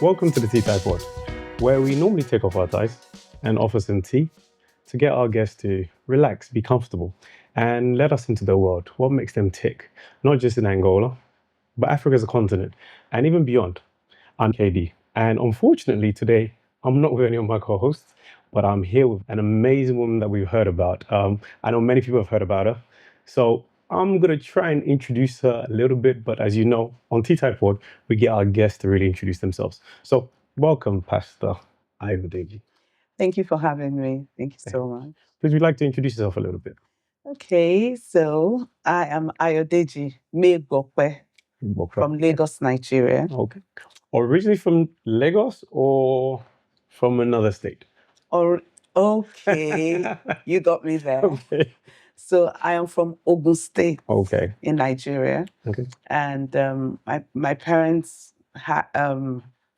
Welcome to the Tea Tie Pod, where we normally take off our ties and offer some tea to get our guests to relax, be comfortable, and let us into their world. What makes them tick, not just in Angola, but Africa as a continent, and even beyond. I'm KD, and unfortunately today I'm not with any of my co-hosts, but I'm here with an amazing woman that we've heard about. I know many people have heard about her, so I'm gonna try and introduce her a little bit. But as you know, on Tea Time Pod, we get our guests to really introduce themselves. So welcome, Pastor Ayodeji. Thank you for having me. Thank you so much. Would you like to introduce yourself a little bit? Okay, so I am Ayodeji Megokwe from Lagos, Nigeria. Okay. Originally from Lagos or from another state? Or okay, you got me there. Okay. So I am from Ogun State Okay. in Nigeria, Okay. and my parents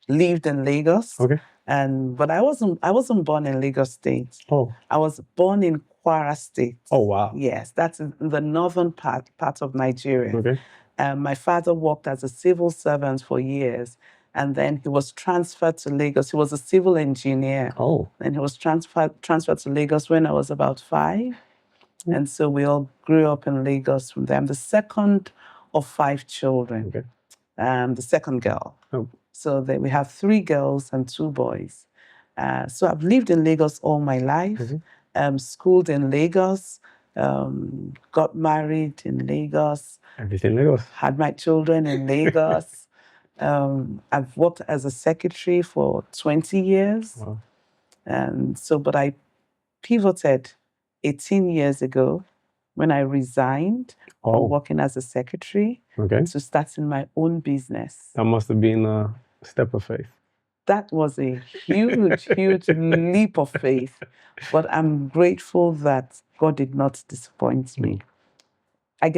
lived in Lagos. Okay. But I wasn't born in Lagos State. Oh. I was born in Kwara State. Oh, wow. Yes, that's in the northern part of Nigeria. Okay. My father worked as a civil servant for years, and then he was transferred to Lagos. He was a civil engineer. Oh. And he was transferred to Lagos when I was about 5. And so we all grew up in Lagos from there. I'm the second of 5 children. Okay. The second girl. Oh. So we have 3 girls and 2 boys. So I've lived in Lagos all my life. Schooled in Lagos, got married in Lagos. Everything in Lagos. Had my children in Lagos. I've worked as a secretary for 20 years. Wow. But I pivoted 18 years ago when I resigned from working as a secretary to starting my own business. That must have been a step of faith. That was a huge, huge leap of faith. But I'm grateful that God did not disappoint me. I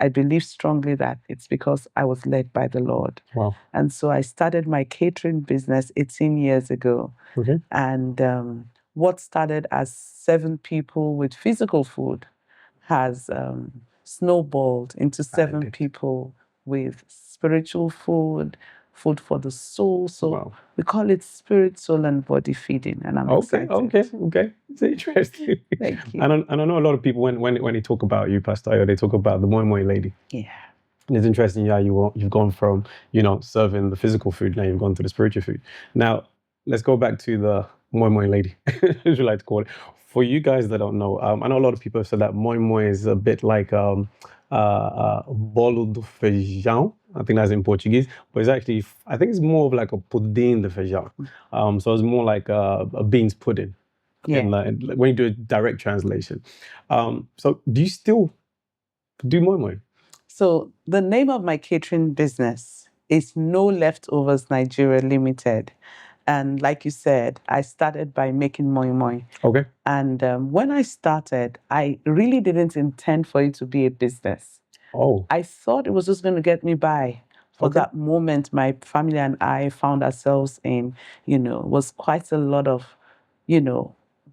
believe strongly that it's because I was led by the Lord. Wow. And so I started my catering business 18 years ago. Okay. And what started as 7 people with physical food has snowballed into 7 people with spiritual food for the soul. So we call it spirit, soul, and body feeding. And I'm excited. Okay. It's interesting. Thank you. And I know a lot of people when they talk about you, Pastor Ayo, they talk about the moi moi lady. Yeah. And it's interesting how you've gone from serving the physical food, now you've gone to the spiritual food. Now let's go back to the moi moi lady, as you like to call it. For you guys that don't know, I know a lot of people have said that moi moi is a bit like bolo de feijão. I think that's in Portuguese, but it's actually, I think it's more of like a pudim de feijão. So it's more like a beans pudding. Yeah. When you do a direct translation. So do you still do moi moi? So the name of my catering business is No Leftovers Nigeria Limited. And like you said, I started by making moi moi. Okay. And when I started, I really didn't intend for it to be a business. Oh. I thought it was just going to get me by. For that moment, my family and I found ourselves in, was quite a lot of,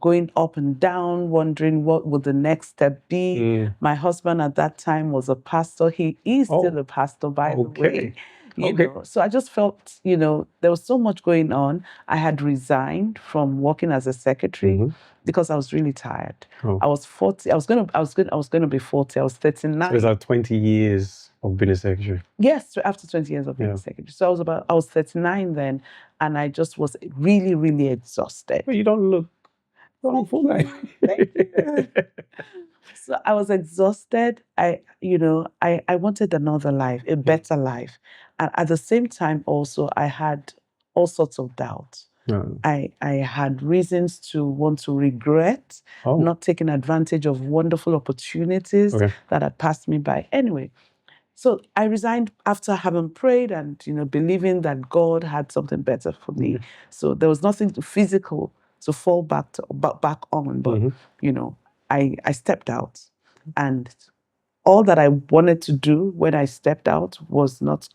going up and down, wondering what would the next step be. My husband at that time was a pastor. He is still a pastor, by the way. So I just felt, there was so much going on. I had resigned from working as a secretary because I was really tired. I was 40. I was going to be 40. I was 39. So it was like 20 years of being a secretary. Yes, after 20 years of being a secretary. So I was 39 then, and I just was really, really exhausted. But you don't look full life. Thank you. So I was exhausted. I wanted another life, a better life. And at the same time also, I had all sorts of doubts. I had reasons to want to regret not taking advantage of wonderful opportunities that had passed me by. Anyway, so I resigned after having prayed and, believing that God had something better for me. So there was nothing physical to fall back on. But, I stepped out. And all that I wanted to do when I stepped out was not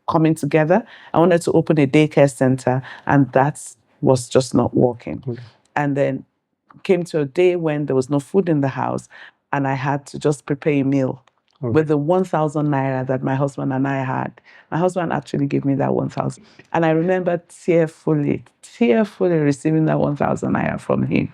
coming together. I wanted to open a daycare center, and that was just not working. And then came to a day when there was no food in the house, and I had to just prepare a meal with the 1,000 naira that my husband and I had. My husband actually gave me that 1,000. And I remember tearfully receiving that 1,000 naira from him.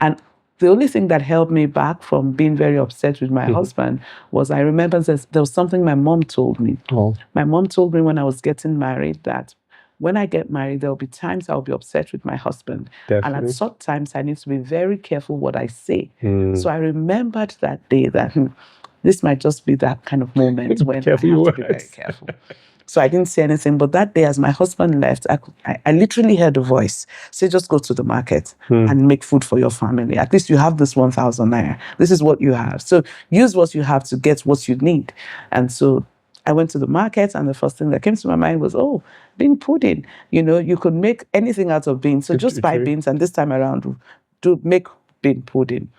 And the only thing that held me back from being very upset with my husband was I remember there was something my mom told me. Oh. My mom told me when I was getting married that when I get married, there'll be times I'll be upset with my husband. Definitely. And at such times, I need to be very careful what I say. So I remembered that day that this might just be that kind of moment when I have to be very careful. So I didn't say anything. But that day, as my husband left, I literally heard a voice say, just go to the market and make food for your family. At least you have this 1,000 naira. This is what you have. So use what you have to get what you need. And so I went to the market, and the first thing that came to my mind was, oh, bean pudding. You know, you could make anything out of beans. So just buy beans, and this time around, do make bean pudding.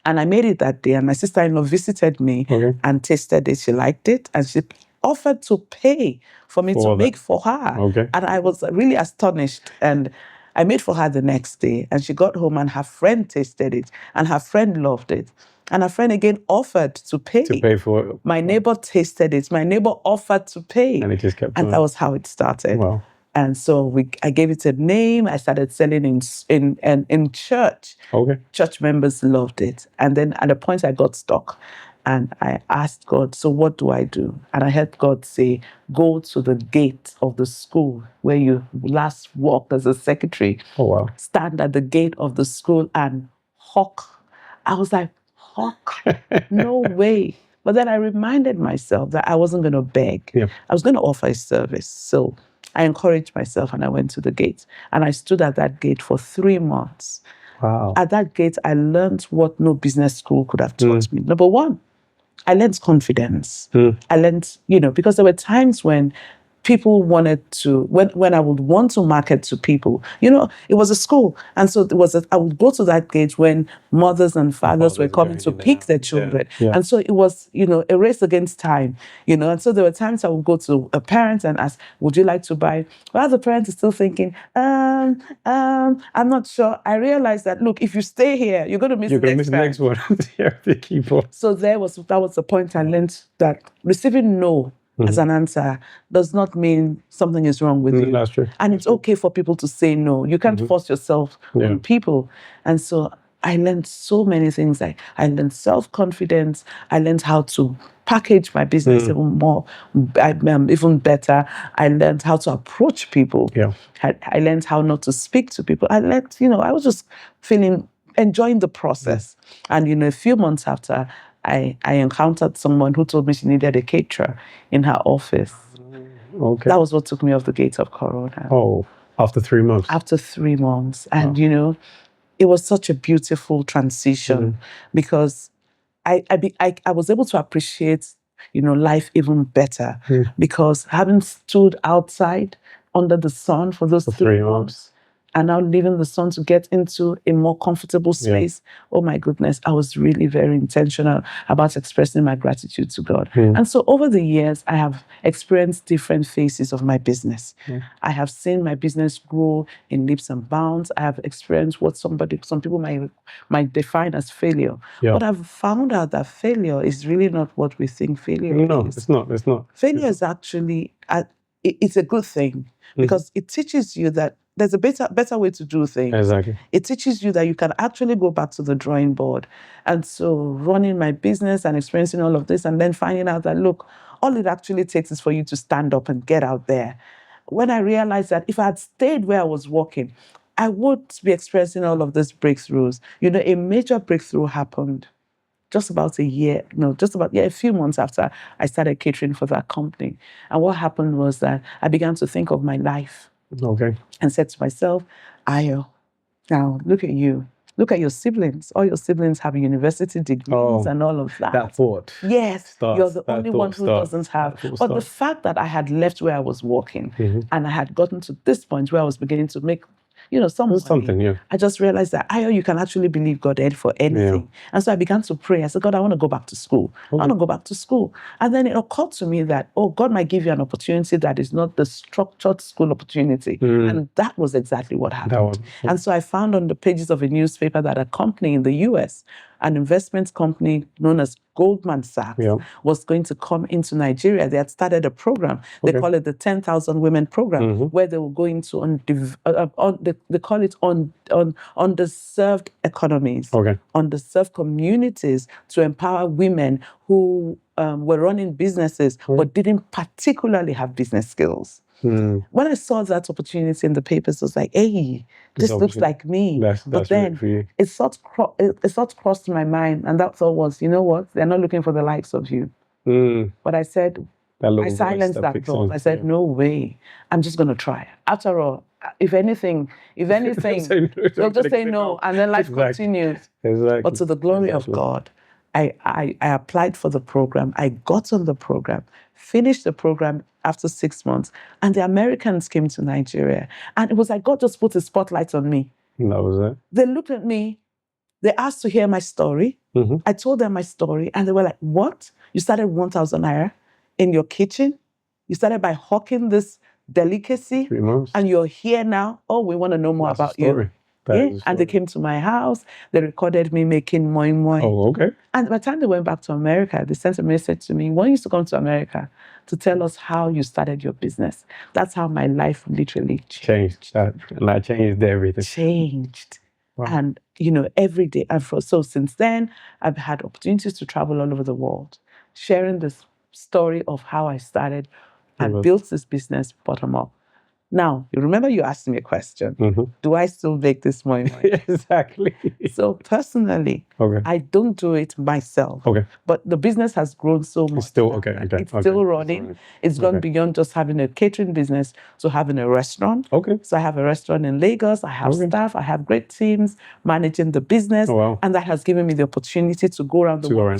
And I made it that day, and my sister-in-law visited me and tasted it. She liked it, and she offered to pay for me to make for her. And I was really astonished. And I made for her the next day, and she got home, and her friend tasted it, and her friend loved it. And her friend again offered to pay. To pay for it. My neighbor tasted it. My neighbor offered to pay. And it just kept going. And that was how it started. Wow. And so I gave it a name. I started selling in church. Church members loved it. And then at a point I got stuck. And I asked God, so what do I do? And I heard God say, go to the gate of the school where you last worked as a secretary. Oh, wow. Stand at the gate of the school and hawk. I was like, hawk? No way. But then I reminded myself that I wasn't going to beg. I was going to offer a service. So I encouraged myself, and I went to the gate. And I stood at that gate for 3 months. Wow. At that gate, I learned what no business school could have taught me. Number one, I learned confidence. I learned, because there were times when people wanted to, when I would want to market to people, it was a school. And so I would go to that gate when mothers and fathers were coming to pick their children. And so it was, a race against time, and so there were times I would go to a parent and ask, would you like to buy? Well, the parent is still thinking, I'm not sure. I realized that, look, if you stay here, you're going to miss the next one. You have to keep on. So that was the point I learned, that receiving no as an answer does not mean something is wrong with you. That's true. And it's okay for people to say no. You can't force yourself on people. And so I learned so many things. I learned self-confidence. I learned how to package my business even more, even better. I learned how to approach people. I learned how not to speak to people. I learned, I was just enjoying the process. And, a few months after, I encountered someone who told me she needed a caterer in her office. That was what took me off the gate of Corona. Oh, after 3 months? After 3 months. And, it was such a beautiful transition because I was able to appreciate, life even better because having stood outside under the sun for those 3 months, and now leaving the sun to get into a more comfortable space. Oh my goodness, I was really very intentional about expressing my gratitude to God. And so over the years, I have experienced different phases of my business. I have seen my business grow in leaps and bounds. I have experienced what some people might define as failure. But I've found out that failure is really not what we think failure is. No, it's not. Failure is actually, it's a good thing because it teaches you that there's a better way to do things. Exactly. It teaches you that you can actually go back to the drawing board. And so running my business and experiencing all of this and then finding out that, look, all it actually takes is for you to stand up and get out there. When I realized that if I had stayed where I was working, I would be experiencing all of these breakthroughs. A major breakthrough happened just about a few months after I started catering for that company. And what happened was that I began to think of my life. And said to myself, Ayo, now look at you. Look at your siblings. All your siblings have university degrees and all of that. That thought. Yes, you're the only one who doesn't have. But the fact that I had left where I was working and I had gotten to this point where I was beginning to make something. I just realized that you can actually believe God for anything. And so I began to pray. I said, God, I want to go back to school. I want to go back to school. And then it occurred to me that, God might give you an opportunity that is not the structured school opportunity. And that was exactly what happened. And so I found on the pages of a newspaper that a company in the US an investment company known as Goldman Sachs Yeah. was going to come into Nigeria. They had started a program. They Okay. call it the 10,000 Women Program, Mhm. where they will go into they call it on underserved economies, Okay. underserved communities, to empower women who were running businesses but didn't particularly have business skills. Mm. When I saw that opportunity in the papers, I was like, hey, this looks obviously- like me. That's But right then for you. it sort crossed my mind, and that thought was, you know what? They're not looking for the likes of you. Mm. But I said, That I little voice silenced that picks thought. in. I said, no way. I'm just going to try. After all, if anything, they'll just say no, and then life Exactly. continues. Exactly. But to the glory of Exactly. God, I applied for the program. I got on the program, finished the program after 6 months, and the Americans came to Nigeria. And it was like God just put a spotlight on me. And that was it. They looked at me, they asked to hear my story. Mhm. I told them my story, and they were like, what? You started 1,000 naira in your kitchen? You started by hawking this delicacy, 3 months. and you're here now? Oh, we want to know more That's a about you. story. That Yeah, is a and they story. came to my house. They recorded me making moi moi. Oh, okay. And by the time they went back to America, they sent a message to me, "When you used to come to America to tell us how you started your business." That's how my life literally Changed that. And that changed everything. changed. Wow. And, every day. And so since then, I've had opportunities to travel all over the world, sharing this story of how I started and Mhm. built this business bottom up. Now, you remember you asked me a question. Mhm. Do I still make this moi moi? Exactly. So personally, Okay. I don't do it myself. Okay. But the business has grown so much. It's still now okay. that Okay. It's okay. still running. It's gone Okay. beyond just having a catering business to having a restaurant. Okay. So I have a restaurant in Lagos. I have Okay. staff. I have great teams managing the business. Oh, wow. And that has given me the opportunity to go around the To go world around.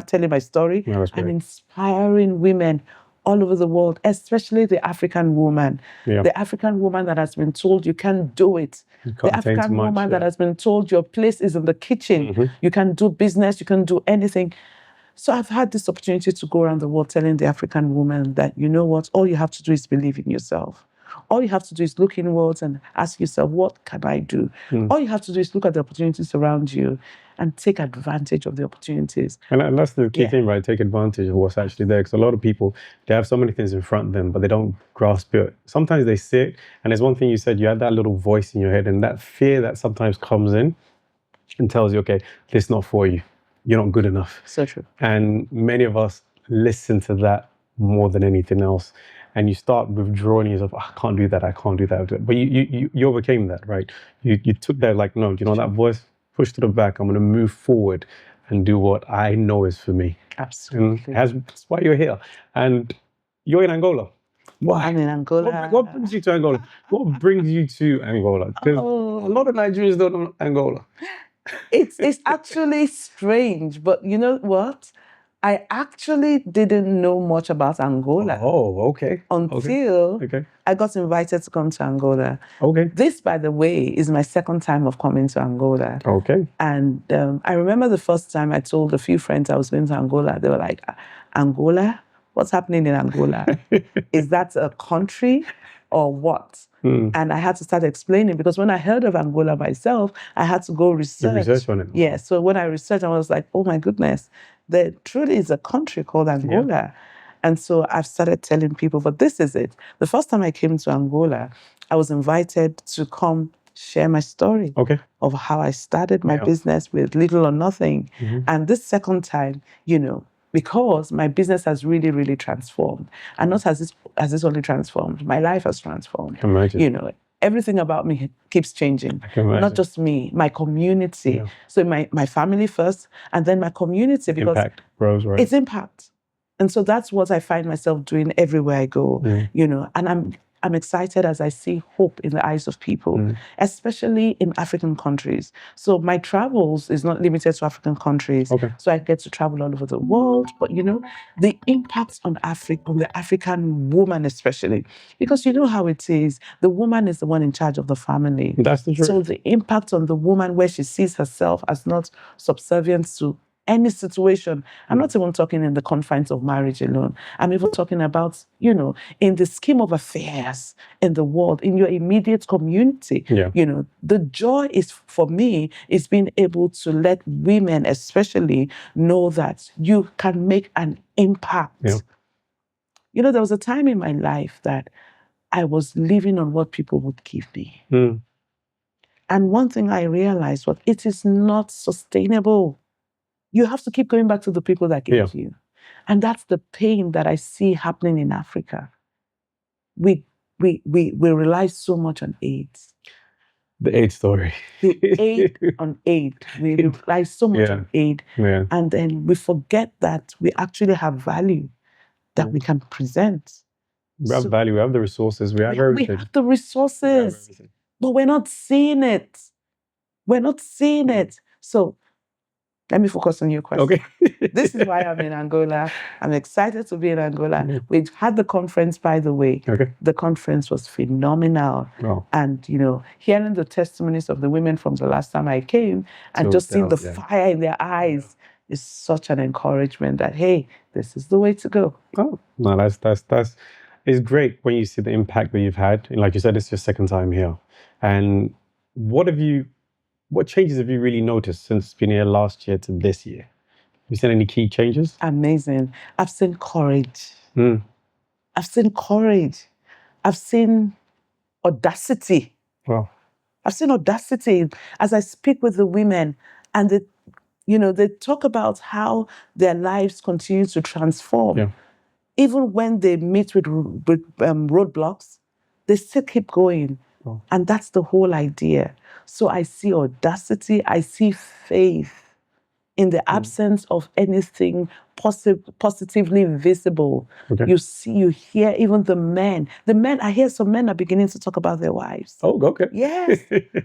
telling my story Yeah, that's and great. inspiring women all over the world, especially the African woman. Yeah. The African woman that has been told you can't do it. You The can't attain too African much, woman that yeah. has been told your place is in the kitchen. Mhm. You can do business, you can do anything. So I've had this opportunity to go around the world telling the African woman that, you know what, all you have to do is believe in yourself. All you have to do is look inwards and ask yourself, what can I do? All you have to do is look at the opportunities around you and take advantage of the opportunities. And that's the key Yeah. thing, right? Take advantage of what's actually there. Because a lot of people, they have so many things in front of them, but they don't grasp it. Sometimes they sit, and there's one thing you said, you had that little voice in your head, and that fear that sometimes comes in and tells you, okay, this is not for you. You're not good enough. So true. And many of us listen to that more than anything else. And you start withdrawing yourself, I can't do that, I can't do that. But you overcame that, right? You took that, like, no, you know, that voice, push to the back, I'm going to move forward and do what I know is for me. And Absolutely. that's why you're here. And you're in Angola. Why? I'm in Angola. What brings you to Angola? What brings you to Angola? Because Oh. a lot of Nigerians don't know Angola. It's actually strange, but you know what? I actually didn't know much about Angola Oh, okay. until Okay. I got invited to come to Angola. Okay. This, by the way, is my second time of coming to Angola. Okay. And I remember the first time I told a few friends I was going to Angola. They were like, Angola? What's happening in Angola? Is that a country or what? And I had to start explaining, because when I heard of Angola myself, I had to go The research. research on it. Yeah, so when I researched, I was like, oh my goodness, there truly is a country called Angola. And so I've started telling people, but this is it. The first time I came to Angola, I was invited to come share my story Okay. of how I started my Yeah. business with little or nothing. And this second time, because my business has really, really transformed. And not has this only transformed, my life has transformed. Imagine. Everything about me keeps changing. I can imagine. Not just me, my community. Yeah. So my family first, and then my community, because Impact grows, right? it's impact. And so that's what I find myself doing everywhere I go, and I'm excited as I see hope in the eyes of people, especially in African countries. So my travels is not limited to African countries. Okay. So I get to travel all over the world, but the impact on the African woman especially, because you know how it is, the woman is the one in charge of the family. That's the truth. So the impact on the woman, where she sees herself as not subservient to any situation. I'm not even talking in the confines of marriage alone. I'm even talking about, in the scheme of affairs in the world, in your immediate community. Yeah. The joy is, for me, is being able to let women especially know that you can make an impact. Yeah. There was a time in my life that I was living on what people would give me. And one thing I realized was it is not sustainable. You have to keep going back to the people that gave you. And that's the pain that I see happening in Africa. We rely so much on aid. The aid story. The aid on aid. We rely so much on aid. Yeah. And then we forget that we actually have value that we can present. We have value, we have the resources, we have everything. We have the resources, but we're not seeing it. We're not seeing it. So let me focus on your question. Okay. This is why I'm in Angola. I'm excited to be in Angola. We had the conference, by the way. Okay. The conference was phenomenal. Wow. And, hearing the testimonies of the women from the last time I came and just seeing the fire in their eyes is such an encouragement that, hey, this is the way to go. Oh, no, that's it's great when you see the impact that you've had. And like you said, it's your second time here. And what changes have you really noticed since being here last year to this year? Have you seen any key changes? Amazing. I've seen courage. I've seen courage. I've seen audacity. Wow. I've seen audacity as I speak with the women, and they talk about how their lives continue to transform. Yeah. Even when they meet with roadblocks, they still keep going. Oh. And that's the whole idea. So I see audacity, I see faith in the absence of anything positively visible. Okay. You hear even the men. I hear some men are beginning to talk about their wives. Oh, okay. Yes.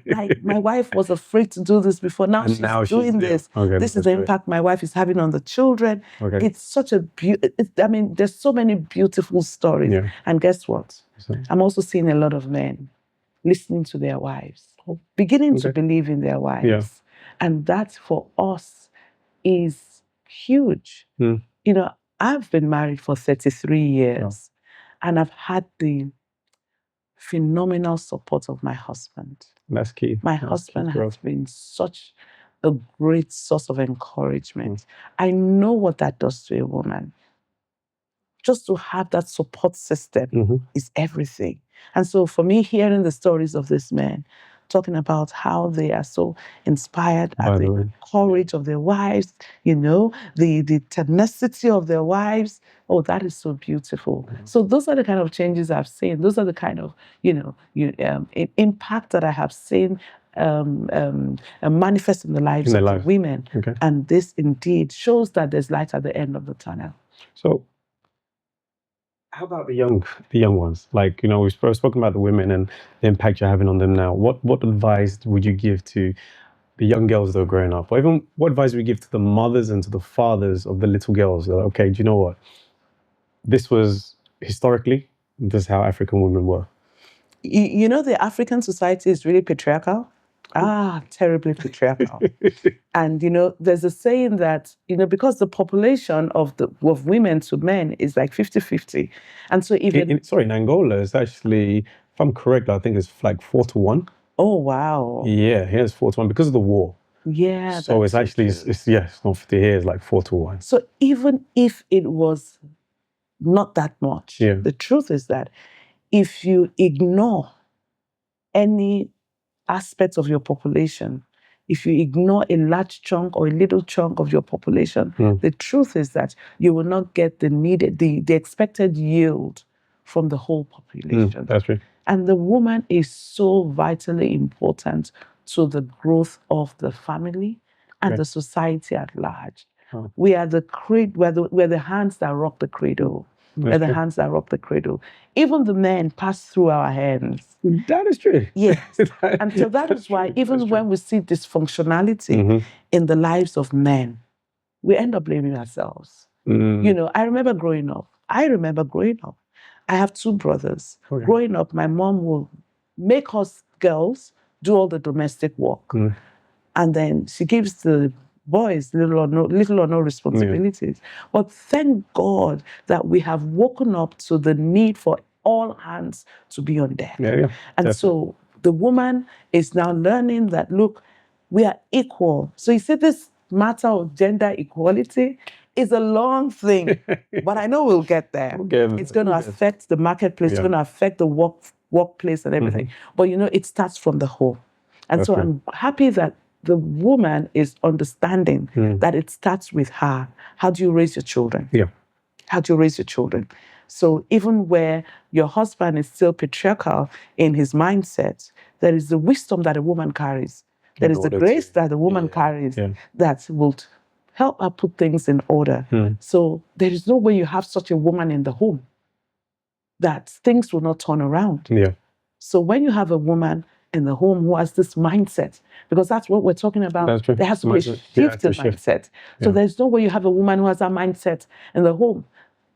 Like, my wife was afraid to do this before. Now she's doing this. Okay, this is the impact my wife is having on the children. Okay. It's such a there's so many beautiful stories. Yeah. And guess what? I'm also seeing a lot of men listening to their wives, beginning to believe in their wives. Yeah. And that, for us, is huge. I've been married for 33 years, and I've had the phenomenal support of my husband. That's key. My husband has been such a great source of encouragement. I know what that does to a woman. Just to have that support system is everything. And so for me, hearing the stories of this man, talking about how they are so inspired at the courage of their wives, the tenacity of their wives. Oh, that is so beautiful. So those are the kind of changes I've seen. Those are the kind of, impact that I have seen manifest in the lives of the women. Okay. And this indeed shows that there's light at the end of the tunnel. So how about the young ones? Like, we've spoken about the women and the impact you're having on them now. What advice would you give to the young girls that are growing up? Or even what advice would you give to the mothers and to the fathers of the little girls? They're like, okay, do you know what? This was historically, this is how African women were. The African society is really patriarchal. Terribly patriarchal. And, there's a saying that, because the population of women to men is like 50-50. And so even... in Angola, it's actually, if I'm correct, I think it's like 4-1. Oh, wow. Yeah, here's 4-1 because of the war. Yeah. So it's actually, it's not 50 here, it's like 4-1. So even if it was not that much, the truth is that if you ignore any aspects of your population, if you ignore a large chunk or a little chunk of your population, the truth is that you will not get the expected yield from the whole population. That's right. And the woman is so vitally important to the growth of the family and the society at large. We are we're the hands that rock the cradle. We're the hands that rock the cradle. Even the men pass through our hands. That is true. Yes. And so that is why even when we see dysfunctionality in the lives of men, we end up blaming ourselves. I remember growing up. I have two brothers. Okay. Growing up, my mom will make us girls do all the domestic work. And then she gives the boys, little or no responsibilities. But thank God that we have woken up to the need for all hands to be on deck. Yeah. And so the woman is now learning that, look, we are equal. So you see, this matter of gender equality is a long thing, but I know we'll get there. It's going to affect the marketplace, it's going to affect the workplace and everything. But you know, it starts from the home. And so I'm happy that the woman is understanding that it starts with her. How do you raise your children? How do you raise your children? So even where your husband is still patriarchal in his mindset, there is the wisdom that a woman carries. There is the grace that a woman carries that will help her put things in order. So there is no way you have such a woman in the home that things will not turn around. So when you have a woman in the home who has this mindset, because that's what we're talking about, there has to be a shift in mindset. So there's no way you have a woman who has that mindset in the home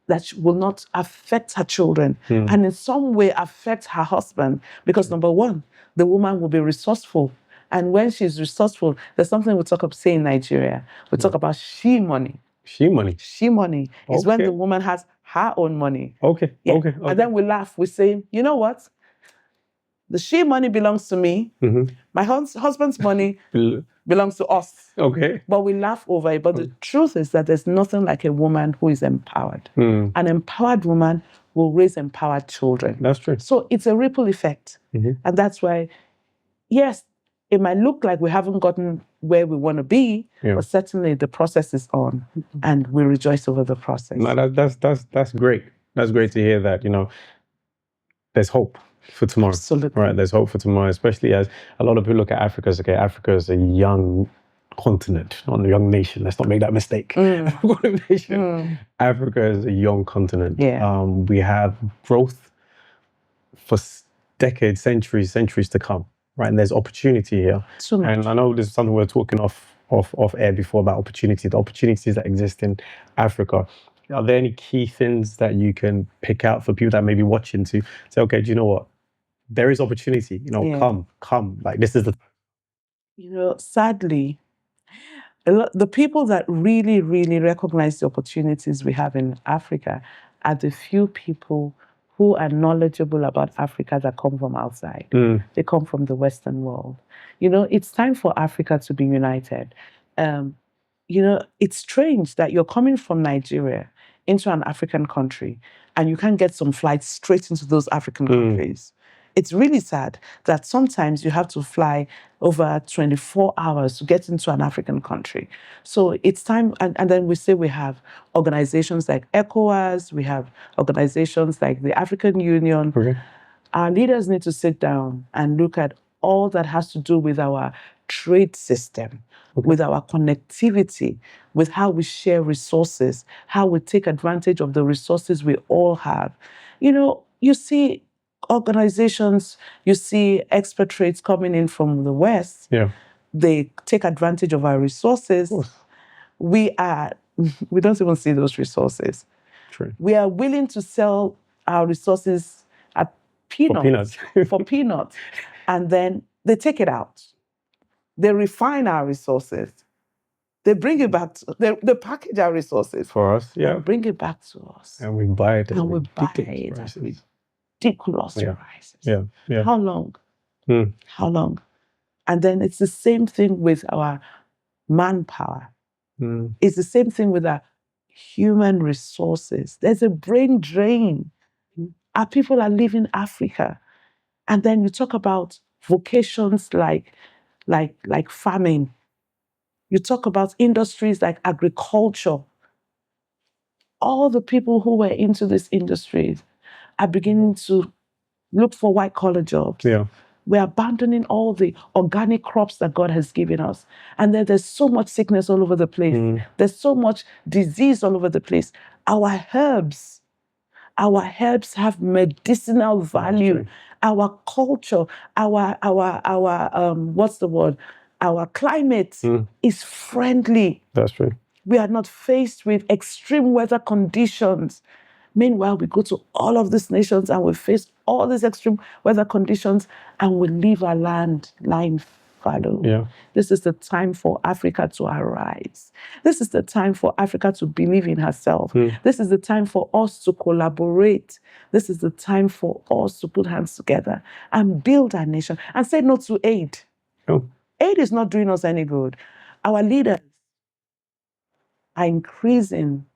that will not affect her children and in some way affect her husband. Because number one, the woman will be resourceful. And when she's resourceful, there's something we talk about, say in Nigeria, we talk about she money. She money. She money is when the woman has her own money. Okay. And then we laugh, we say, you know what? The she money belongs to me. My husband's money belongs to us. But we laugh over it. But the truth is that there's nothing like a woman who is empowered. An empowered woman will raise empowered children. That's true. So it's a ripple effect. And that's why, yes, it might look like we haven't gotten where we want to be, but certainly the process is on, and we rejoice over the process. No, that's great. That's great to hear that, you know, there's hope for tomorrow. Absolutely. Right, there's hope for tomorrow, especially as a lot of people look at Africa as, okay, Africa is a young continent, not a young nation. Let's not make that mistake. Africa is a young continent. We have growth for decades, centuries to come. Right, and there's opportunity here. And I know this is something we're talking off air before about opportunity, the opportunities that exist in Africa. Are there any key things that you can pick out for people that may be watching to say, okay, do you know what? There is opportunity, you know, come. Like, this is the... You know, sadly, the people that really, really recognize the opportunities we have in Africa are the few people who are knowledgeable about Africa that come from outside. They come from the Western world. You know, it's time for Africa to be united. You know, it's strange that you're coming from Nigeria into an African country and you can't get some flights straight into those African countries. It's really sad that sometimes you have to fly over 24 hours to get into an African country. So it's time, and then we say we have organizations like ECOWAS, we have organizations like the African Union. Our leaders need to sit down and look at all that has to do with our trade system, with our connectivity, with how we share resources, how we take advantage of the resources we all have. You know, you see organizations, you see expatriates coming in from the West. They take advantage of our resources. We don't even see those resources. We are willing to sell our resources at peanuts. For peanuts. And then they take it out. They refine our resources. They bring it back they package our resources for us. And bring it back to us. And we buy it. And we buy it at ridiculous prices. How long? How long? And then it's the same thing with our manpower. It's the same thing with our human resources. There's a brain drain. Our people are leaving Africa. And then you talk about vocations like farming. You talk about industries like agriculture. All the people who were into these industries are beginning to look for white-collar jobs. We're abandoning all the organic crops that God has given us. And then there's so much sickness all over the place. There's so much disease all over the place. Our herbs have medicinal value. Our culture, our what's the word? Our climate is friendly. That's true. We are not faced with extreme weather conditions. Meanwhile, we go to all of these nations and we face all these extreme weather conditions and we leave our land lying follow. Yeah. This is the time for Africa to arise. This is the time for Africa to believe in herself. This is the time for us to collaborate. This is the time for us to put hands together and build our nation and say no to aid. Oh. Aid is not doing us any good. Our leaders are increasing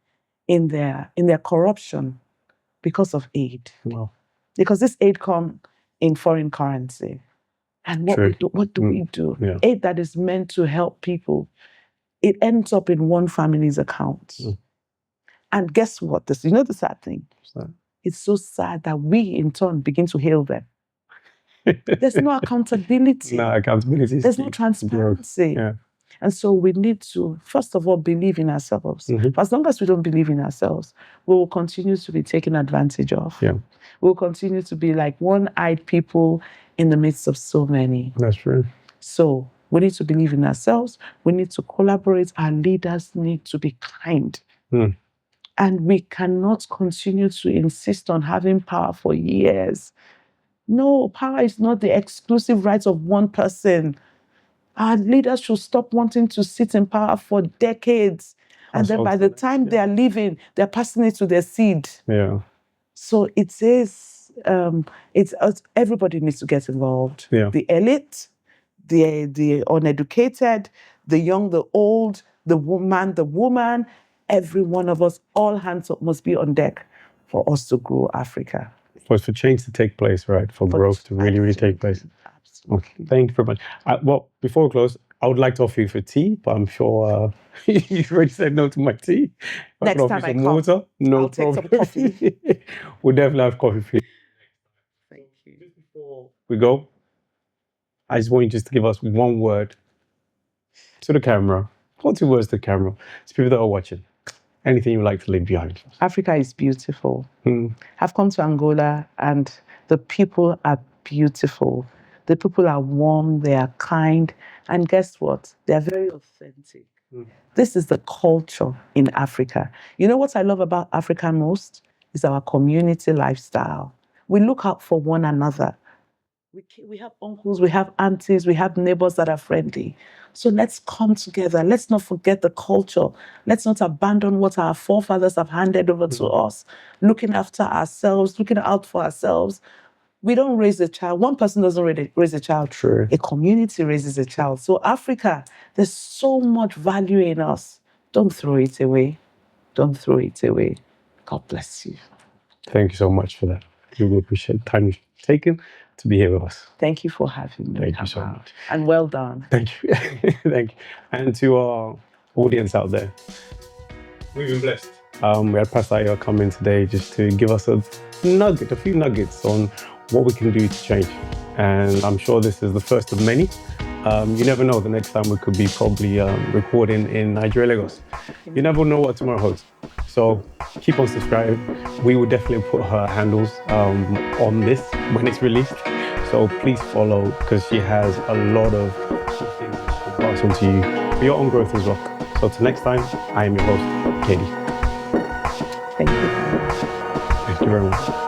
in their corruption because of aid. Wow. Because this aid comes in foreign currency. And what do we do? Yeah. Aid that is meant to help people, it ends up in one family's account. And guess what? You know the sad thing? It's so sad that we, in turn, begin to hail them. There's no accountability. No accountability. There's no transparency. Yeah. And so we need to, first of all, believe in ourselves. For as long as we don't believe in ourselves, we will continue to be taken advantage of. Yeah. We'll continue to be like one-eyed people in the midst of so many. That's true. So we need to believe in ourselves. We need to collaborate. Our leaders need to be kind. And we cannot continue to insist on having power for years. No, power is not the exclusive rights of one person. Our leaders should stop wanting to sit in power for decades. And then by the time they are leaving, they're passing it to their seed. Yeah. So it says everybody needs to get involved. Yeah. The elite, the uneducated, the young, the old, the woman, every one of us, all hands must be on deck for us to grow Africa. For change to take place, right? For growth to really take place. Absolutely. Okay. Thank you very much. Well, before we close, I would like to offer you for tea, but I'm sure you've already said no to my tea. Next time I come, water, no I'll problem. take some coffee. We'll definitely have coffee for you. Thank you. Just before we go, I just want you just to give us one word to the camera, or 2 words to the camera, to people that are watching. Anything you'd like to leave behind? Africa is beautiful. I've come to Angola and the people are beautiful. The people are warm, they are kind, and guess what? They're very authentic. This is the culture in Africa. You know what I love about Africa most? Is our community lifestyle. We look out for one another. We have uncles, we have aunties, we have neighbors that are friendly. So let's come together. Let's not forget the culture. Let's not abandon what our forefathers have handed over to us. Looking after ourselves, looking out for ourselves. We don't raise a child. One person doesn't raise a child. True. A community raises a child. So Africa, there's so much value in us. Don't throw it away. Don't throw it away. God bless you. Thank you so much for that. We really appreciate the time you've taken to be here with us. Thank you for having me. Thank you so much. And well done. Thank you. Thank you. And to our audience out there, we've been blessed. We had Pastor Ayo come in today just to give us a few nuggets on what we can do to change. And I'm sure this is the first of many. You never know, the next time we could be probably recording in Nigeria, Lagos. You never know what tomorrow holds. So keep on subscribing. We will definitely put her handles on this when it's released. So please follow, because she has a lot of things to pass on to you for your own growth as well. So till next time, I am your host, Katie. Thank you. Thank you very much.